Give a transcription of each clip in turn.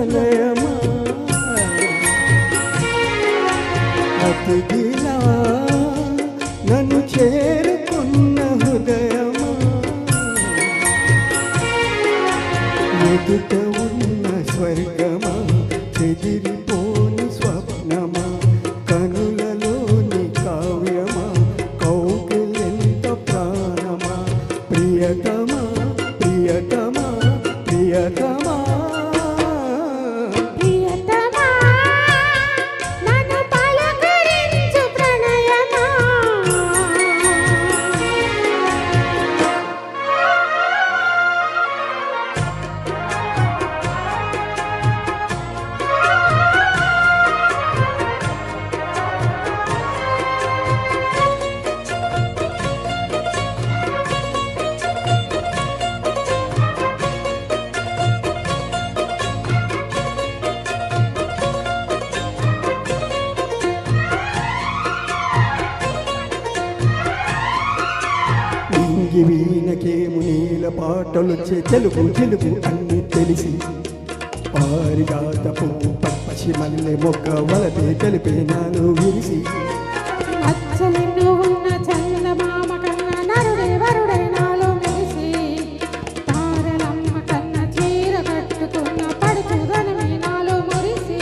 ప్రణయమా అతిథిలా నన్ను చేరుకున్న హృదయమా ఎదుట ఉన్న స్వర్గమా చెదిరిపోని స్వప్నమా కనులలోని కావ్యమా కౌగిలింత ప్రాణమా ప్రియతమా ప్రియతమా ప్రియతమా వీణకేము నీల పాటలొచ్చే తెలుగు తెలుగు అన్ని తెలిసి పారిజాత పువ్వు పచ్చి మల్లె మొక్క వలతే తెలిపే నాలో విరిసి ఉన్న చందమామ కన్నా నరుడే వరుడే నాలో మెరిసి తారలమ్మ కన్నా చీర కట్టుకున్న పడుచుదనమే నాలో మురిసి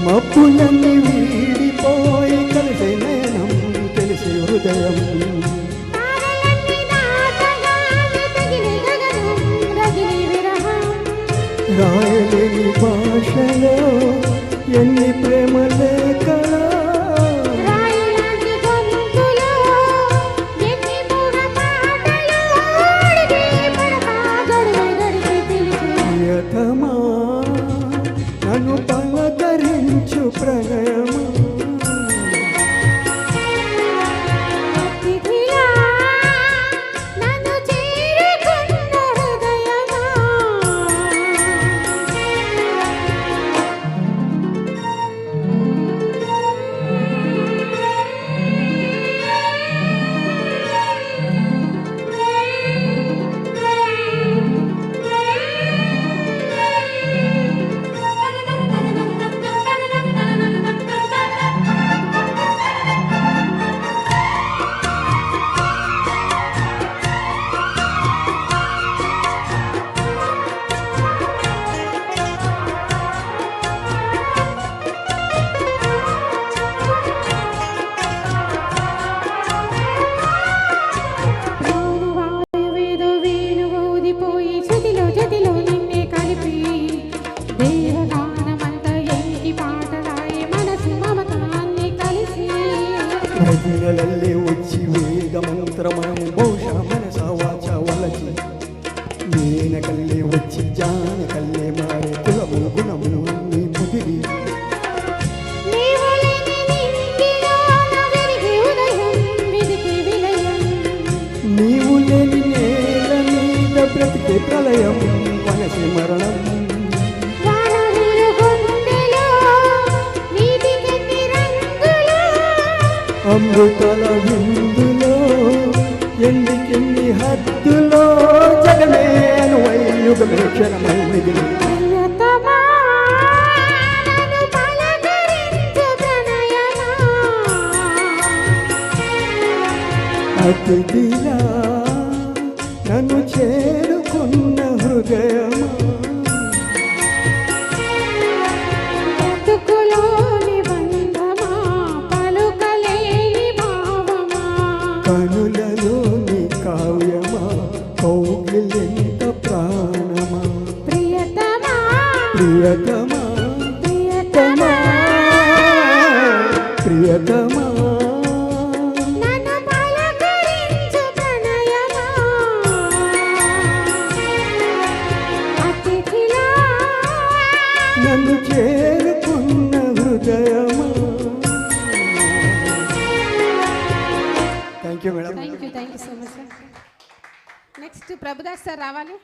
మబ్బులన్నీ వీడిపోయి కలిసే నయనం తెలిసే హృదయం రాయలేని భాషలో ఎన్ని ప్రేమ లేఖలో ప్రియతమా నన్ను పలకరించు ప్రణయమా ప్రజలల్లే వచ్చి వేద మంత్రమనము బహుశా మనస వాచ వలచి నేనకల్లే వచ్చి జానకల్లే మారే కులములు గుణములు అన్ని ముదిరి నీవు లేని నేల మీద బ్రతికే ప్రళయం మనసి మరణం అమృతల విందులో ఎన్నికెన్ని హద్దులో జగమే అనువై యుగమే క్షణమై మిగిలి అతిథిలా నన్ను చేరుకున్న హృదయమా కనులలోని కావ్యమా కౌగిలింత ప్రాణమా ప్రియతమా ప్రియతమా ప్రియతమా ప్రియతమా నన్ను చేరుకున్న హృదయమా. Thank you madam. Thank you so much sir. Next Prabhudas sir రావాలి.